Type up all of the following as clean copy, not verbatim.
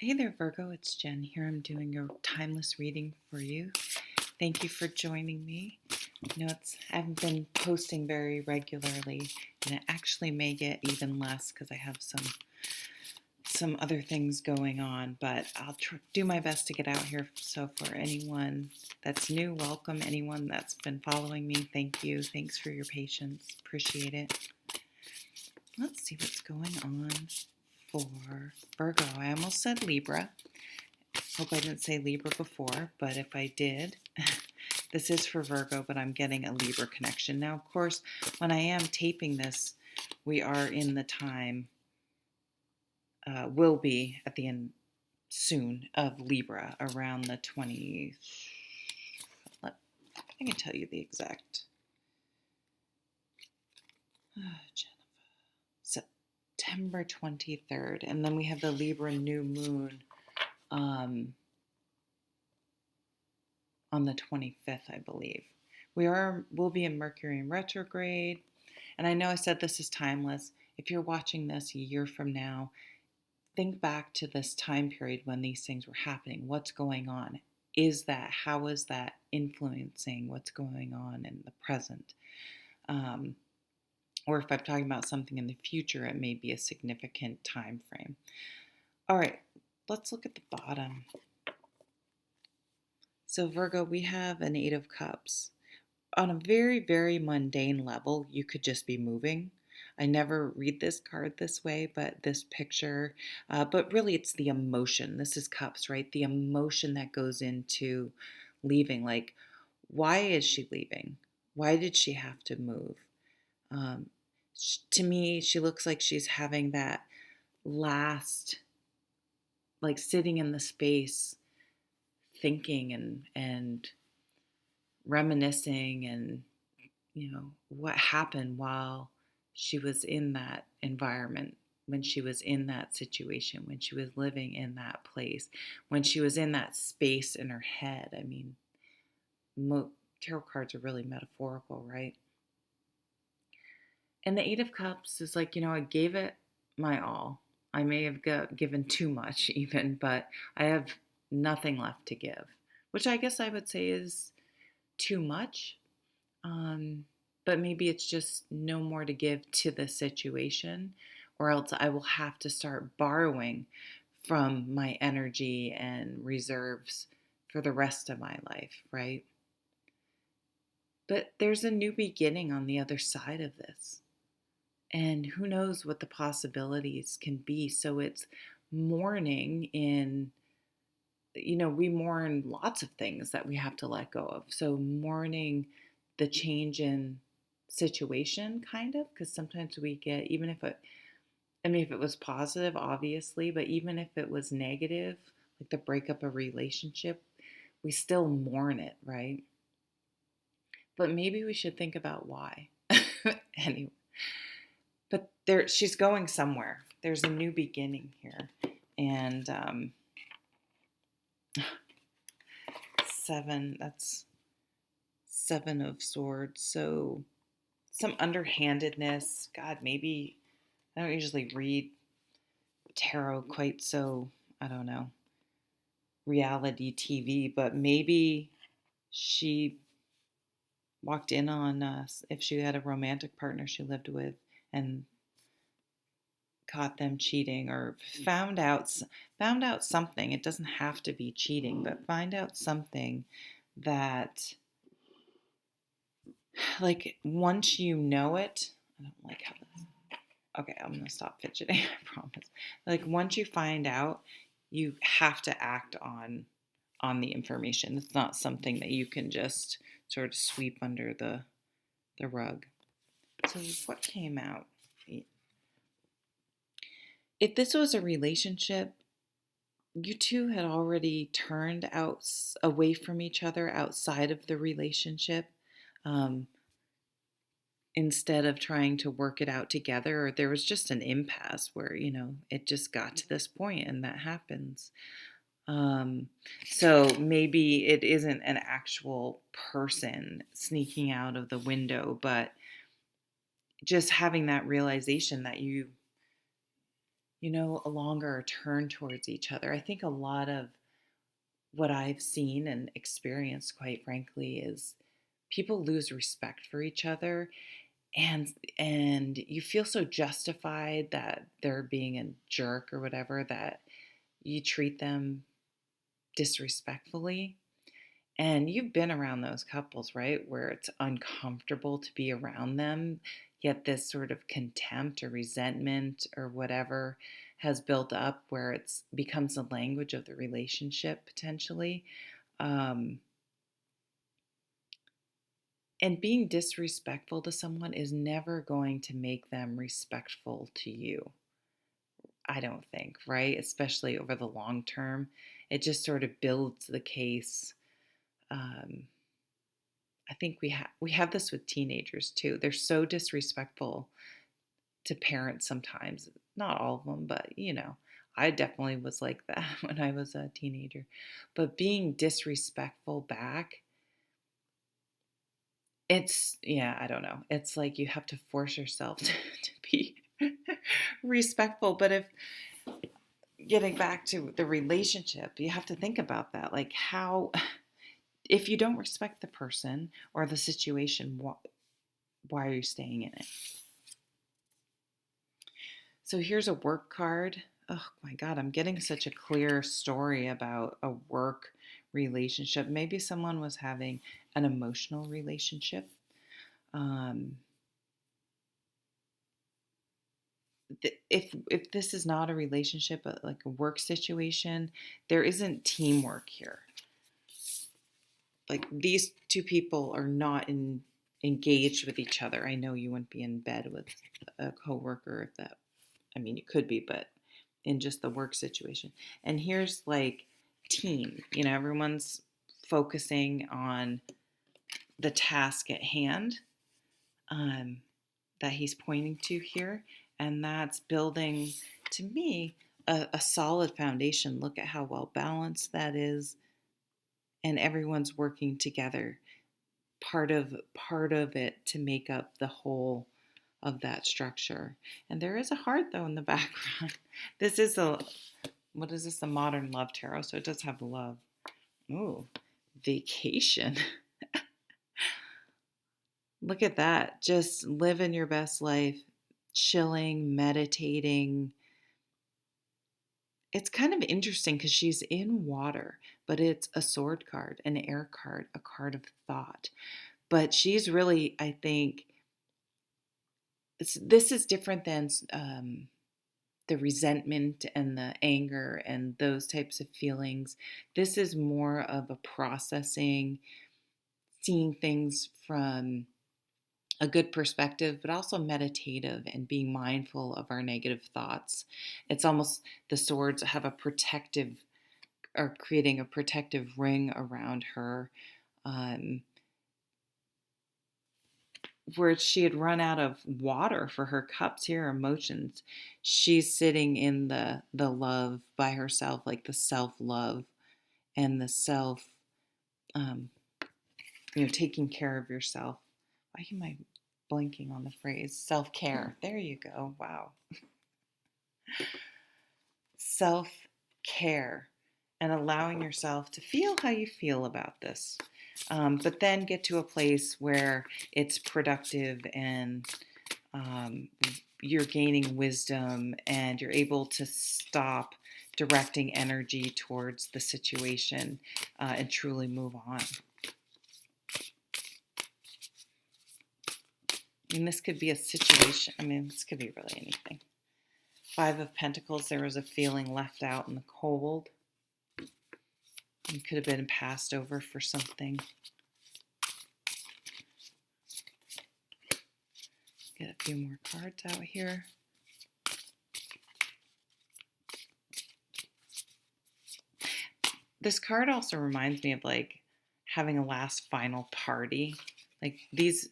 Hey there, Virgo. It's Jen here. I'm doing your timeless reading for you. Thank you for joining me. I haven't been posting very regularly, and it actually may get even less because I have some other things going on. But I'll do my best to get out here. So for anyone that's new, welcome. Anyone that's been following me, thank you. Thanks for your patience. Appreciate it. Let's see what's going on for Virgo. I almost said Libra. Hope I didn't say Libra before, but if I did, this is for Virgo, but I'm getting a Libra connection. Now, of course, when I am taping this, we are in the time, will be at the end soon of Libra, around the 20, I can tell you the exact, September 23rd, and then we have the Libra new moon on the 25th, I believe. We'll be in Mercury in retrograde. And I know I said this is timeless. If you're watching this a year from now, think back to this time period when these things were happening. What's going on? How is that influencing what's going on in the present? Or if I'm talking about something in the future, it may be a significant time frame. All right, let's look at the bottom. So Virgo, we have an Eight of Cups. On a very, very mundane level, you could just be moving. I never read this card this way, but this picture, but really it's the emotion. This is Cups, right? The emotion that goes into leaving. Like, why is she leaving? Why did she have to move? To me, she looks like she's having that last, like sitting in the space, thinking and reminiscing and what happened while she was in that environment, when she was in that situation, when she was living in that place, when she was in that space in her head. I mean, tarot cards are really metaphorical, right? And the Eight of Cups is like, I gave it my all. I may have given too much even, but I have nothing left to give, which I guess I would say is too much. But maybe it's just no more to give to the situation, or else I will have to start borrowing from my energy and reserves for the rest of my life, right? But there's a new beginning on the other side of this. And who knows what the possibilities can be. So it's mourning we mourn lots of things that we have to let go of. So mourning the change in situation, kind of, because sometimes we get, if it was positive, obviously, but even if it was negative, like the breakup of a relationship, we still mourn it, right? But maybe we should think about why. Anyway, but she's going somewhere. There's a new beginning here. And that's Seven of Swords. So some underhandedness. God, maybe I don't usually read tarot quite so, I don't know, reality TV, but maybe she walked in on us if she had a romantic partner she lived with and caught them cheating, or found out something. It doesn't have to be cheating, but find out something that, like, once you know it, I don't like how this, okay, I'm going to stop fidgeting, I promise. Like, once you find out, you have to act on the information. It's not something that you can just sort of sweep under the rug. So what came out? If this was a relationship, you two had already turned away from each other outside of the relationship, instead of trying to work it out together, or there was just an impasse where, it just got to this point, and that happens. So maybe it isn't an actual person sneaking out of the window, but just having that realization that you no longer turn towards each other. I think a lot of what I've seen and experienced, quite frankly, is people lose respect for each other, and you feel so justified that they're being a jerk or whatever, that you treat them disrespectfully. And you've been around those couples, right? Where it's uncomfortable to be around them, yet this sort of contempt or resentment or whatever has built up where it's becomes the language of the relationship potentially. Um, and being disrespectful to someone is never going to make them respectful to you, I don't think, right? Especially over the long term. It just sort of builds the case. Um, I think we have this with teenagers too. They're so disrespectful to parents sometimes. Not all of them, but I definitely was like that when I was a teenager. But being disrespectful back, it's yeah, I don't know. It's like you have to force yourself to be respectful. But if getting back to the relationship, you have to think about that. Like how if you don't respect the person or the situation, why are you staying in it? So here's a work card. Oh my God, I'm getting such a clear story about a work relationship. Maybe someone was having an emotional relationship. Um, if this is not a relationship, but like a work situation, there isn't teamwork here. Like these two people are not engaged with each other. I know you wouldn't be in bed with a coworker if that. I mean, you could be, but in just the work situation. And here's like team. Everyone's focusing on the task at hand um, that he's pointing to here, and that's building to me a solid foundation. Look at how well balanced that is, and everyone's working together part of it to make up the whole of that structure. And there is a heart though in the background. This is a what is this? A modern love tarot, so it does have love. Ooh, vacation. Look at that. Just living your best life, chilling, meditating. It's kind of interesting because she's in water, but it's a sword card, an air card, a card of thought. But she's really, I think, this is different than the resentment and the anger and those types of feelings. This is more of a processing, seeing things from a good perspective, but also meditative and being mindful of our negative thoughts. It's almost the swords have a protective, or creating a protective ring around her. Um, where she had run out of water for her cups here, emotions. She's sitting in the love by herself, like the self love and the self, um, taking care of yourself. Why am I blanking on the phrase self care? There you go. Wow, self care and allowing yourself to feel how you feel about this. But then get to a place where it's productive and you're gaining wisdom and you're able to stop directing energy towards the situation and truly move on. And this could be a situation, this could be really anything. Five of Pentacles, there was a feeling left out in the cold. You could have been passed over for something. Get a few more cards out here. This card also reminds me of like having a last final party. Like these,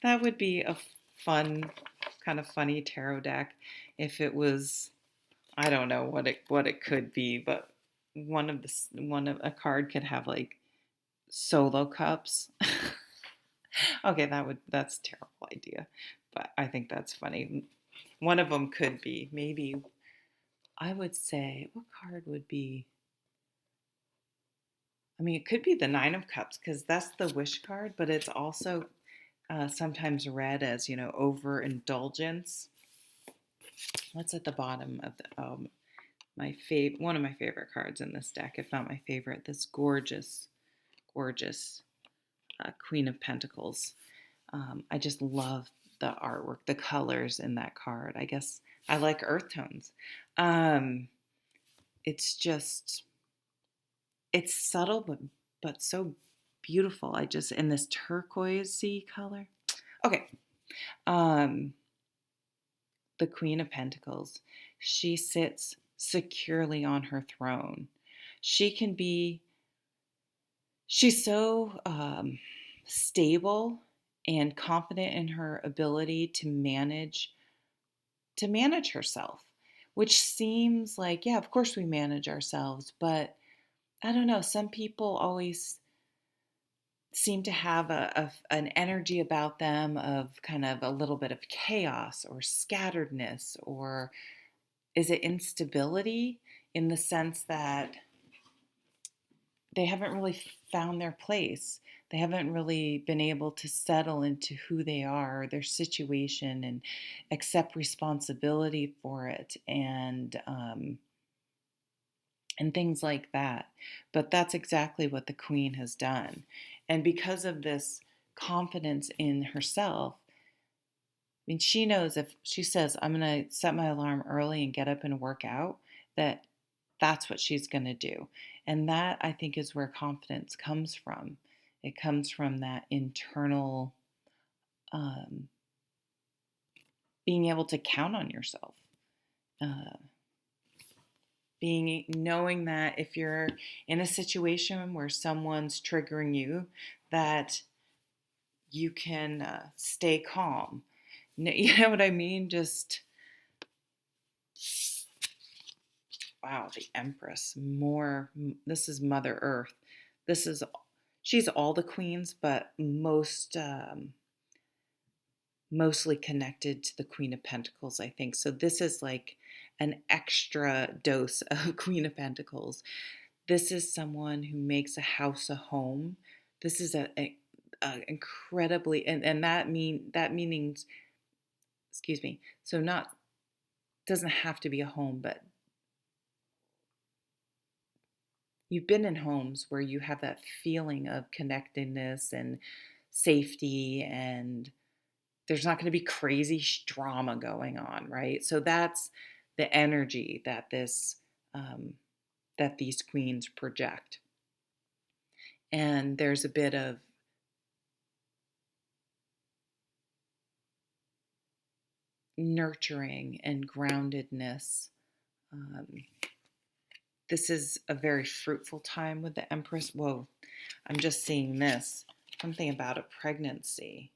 that would be a fun, kind of funny tarot deck if it was, I don't know what it could be, but one of a card could have like solo cups. Okay, that's a terrible idea, but I think that's funny. One of them could be. Maybe I would say, what card would be? I mean, it could be the Nine of Cups because that's the wish card, but it's also sometimes read as, overindulgence. What's at the bottom of one of my favorite cards in this deck, if not my favorite, this gorgeous, gorgeous Queen of Pentacles. I just love the artwork, the colors in that card. I guess I like earth tones. It's just, it's subtle, but so beautiful. In this turquoisey color. Okay. The Queen of Pentacles. She sits securely on her throne. She's so stable and confident in her ability to manage herself, which seems like, yeah, of course we manage ourselves, but I don't know, some people always seem to have an energy about them of kind of a little bit of chaos or scatteredness, or is it instability in the sense that they haven't really found their place. They haven't really been able to settle into who they are, their situation, and accept responsibility for it, and things like that. But that's exactly what the Queen has done. And because of this confidence in herself, I mean, she knows if she says, I'm going to set my alarm early and get up and work out, that's what she's going to do. And that, I think, is where confidence comes from. It comes from that internal being able to count on yourself. Knowing that if you're in a situation where someone's triggering you, that you can stay calm. You know what I mean? Just, wow, the Empress. This is Mother Earth. She's all the queens, but mostly connected to the Queen of Pentacles, I think. So this is like an extra dose of Queen of Pentacles. This is someone who makes a house a home. This is a incredibly, and that meanings, excuse me. So doesn't have to be a home, but you've been in homes where you have that feeling of connectedness and safety, and there's not going to be crazy drama going on, right? So that's the energy that that these queens project. And there's a bit of nurturing and groundedness. This is a very fruitful time with the Empress. Whoa, I'm just seeing this. Something about a pregnancy.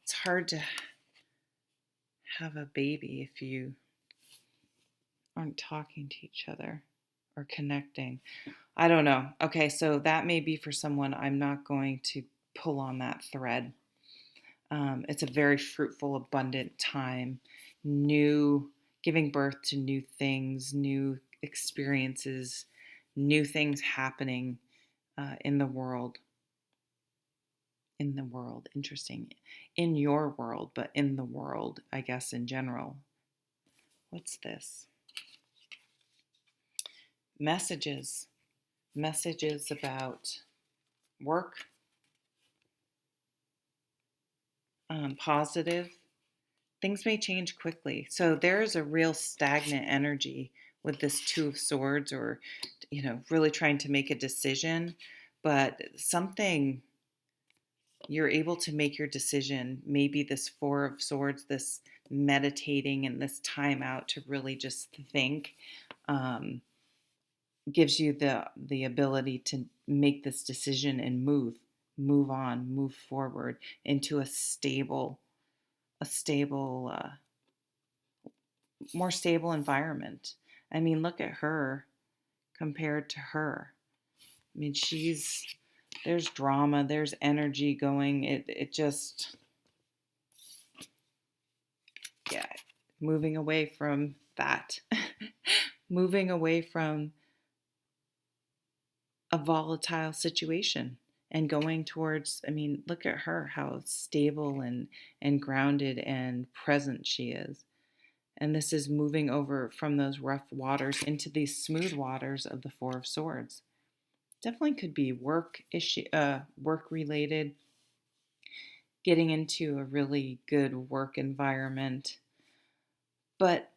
It's hard to have a baby if you aren't talking to each other or connecting. I don't know. Okay, so that may be for someone. I'm not going to pull on that thread. It's a very fruitful, abundant time. Giving birth to new things, new experiences, new things happening in the world. In the world, interesting. In your world, but in the world, I guess, in general. What's this? Messages about work, positive. Things may change quickly. So there's a real stagnant energy with this Two of Swords, or, really trying to make a decision, but you're able to make your decision. Maybe this Four of Swords, this meditating and this time out to really just think, gives you the ability to make this decision and move on, move forward into a stable, more stable environment. I mean, look at her compared to her. I mean, there's drama, there's energy going. It just, Yeah, moving away from that. Moving away from a volatile situation and going towards, I mean, look at her, how stable and grounded and present she is. And this is moving over from those rough waters into these smooth waters of the Four of Swords. Definitely could be work related, getting into a really good work environment, but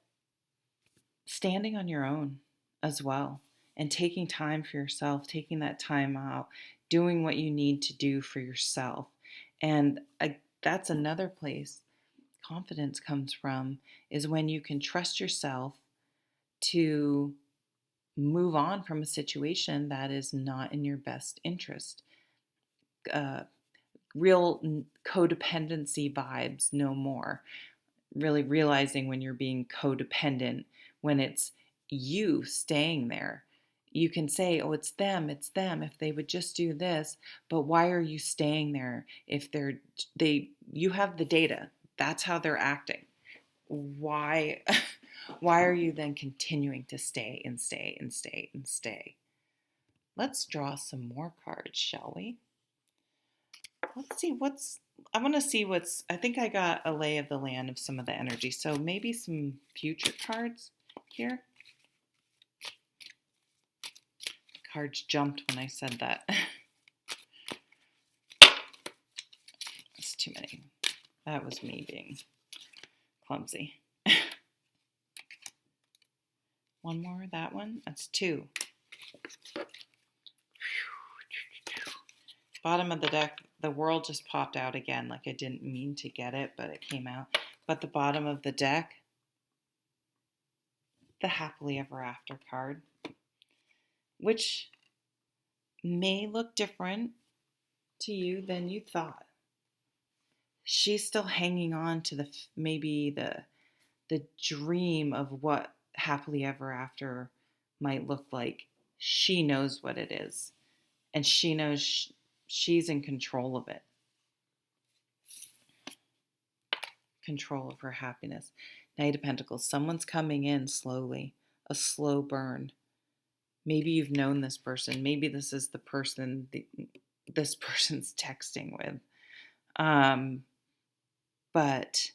standing on your own as well and taking time for yourself, taking that time out, doing what you need to do for yourself. And that's another place confidence comes from, is when you can trust yourself to move on from a situation that is not in your best interest. Uh, Real codependency vibes no more. Really realizing when you're being codependent, when it's you staying there. You can say, oh, it's them, if they would just do this, but why are you staying there if you have the data, that's how they're acting. Why why are you then continuing to stay and stay and stay and stay? Let's draw some more cards, shall we? Let's see I want to see I think I got a lay of the land of some of the energy. So maybe some future cards here. Cards jumped when I said that. That's too many. That was me being clumsy. One more, that one. That's two. Bottom of the deck, the world just popped out again. Like I didn't mean to get it, but it came out. But the bottom of the deck, the happily ever after card, which may look different to you than you thought. She's still hanging on to the dream of what happily ever after might look like. She knows what it is, and she knows she's in control of it. Control of her happiness. Knight of Pentacles. Someone's coming in slowly, a slow burn. Maybe you've known this person. Maybe this is the person this person's texting with. But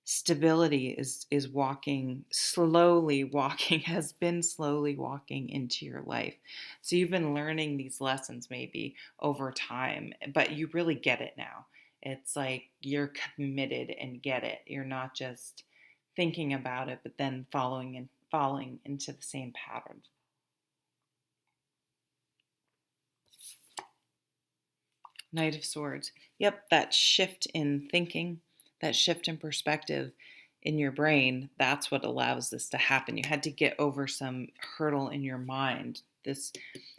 stability is has been slowly walking into your life. So you've been learning these lessons maybe over time, but you really get it now. It's like you're committed and get it. You're not just thinking about it, but then falling into the same patterns. Knight of Swords. Yep, that shift in thinking, that shift in perspective in your brain, that's what allows this to happen. You had to get over some hurdle in your mind, this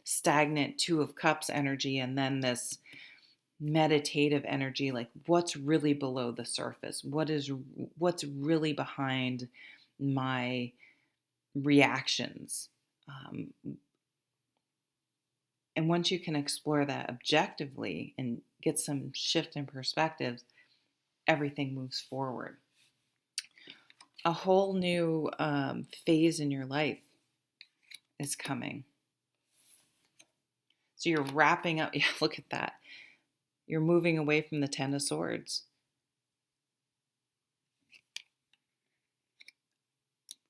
stagnant Two of Cups energy, and then this meditative energy, like what's really below the surface? What's really behind my reactions? And once you can explore that objectively and get some shift in perspectives, everything moves forward. A whole new phase in your life is coming. So you're wrapping up. Yeah, look at that. You're moving away from the Ten of Swords.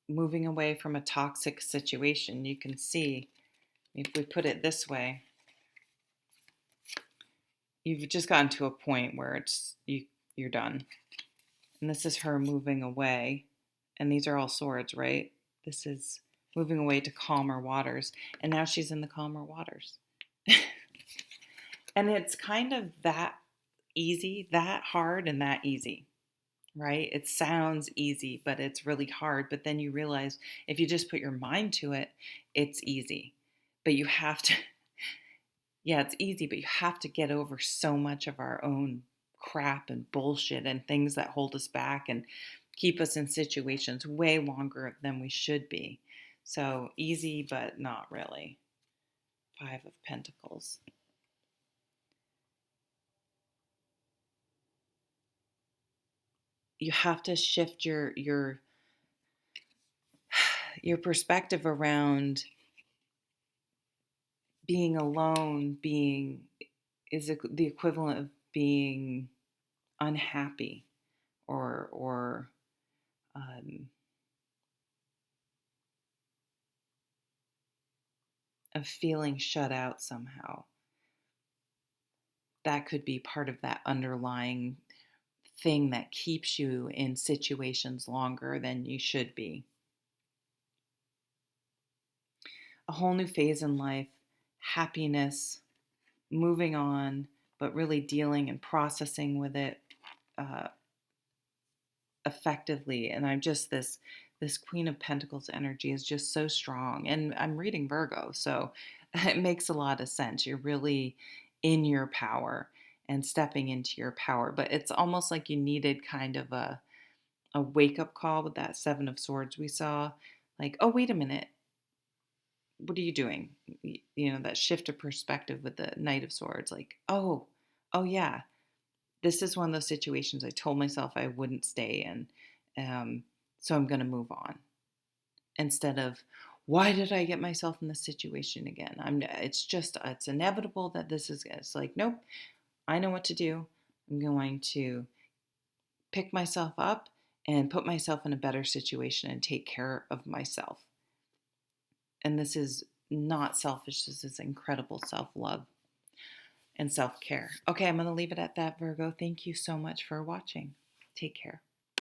Moving away from a toxic situation. You can see, if we put it this way, you've just gotten to a point where you're done. And this is her moving away. And these are all swords, right? This is moving away to calmer waters. And now she's in the calmer waters. And it's kind of that easy, that hard, and that easy, right? It sounds easy, but it's really hard. But then you realize if you just put your mind to it, it's easy. But you have to, yeah, it's easy, but you have to get over so much of our own crap and bullshit and things that hold us back and keep us in situations way longer than we should be. So easy, but not really. Five of Pentacles. you have to shift your perspective around being alone being is the equivalent of being unhappy or um, of feeling shut out somehow. That could be part of that underlying thing that keeps you in situations longer than you should be. A whole new phase in life, happiness, moving on, but really dealing and processing with it uh, effectively. And I'm just this Queen of Pentacles energy is just so strong. And I'm reading Virgo, so it makes a lot of sense. You're really in your power and stepping into your power. But it's almost like you needed kind of a wake up call with that Seven of Swords we saw. Like, oh, wait a minute. What are you doing? You know, that shift of perspective with the Knight of Swords. Like, oh yeah, this is one of those situations I told myself I wouldn't stay in. So I'm going to move on instead of, why did I get myself in this situation again? It's inevitable that it's like, nope, I know what to do. I'm going to pick myself up and put myself in a better situation and take care of myself. And this is not selfish. This is incredible self-love and self-care. Okay, I'm going to leave it at that, Virgo. Thank you so much for watching. Take care.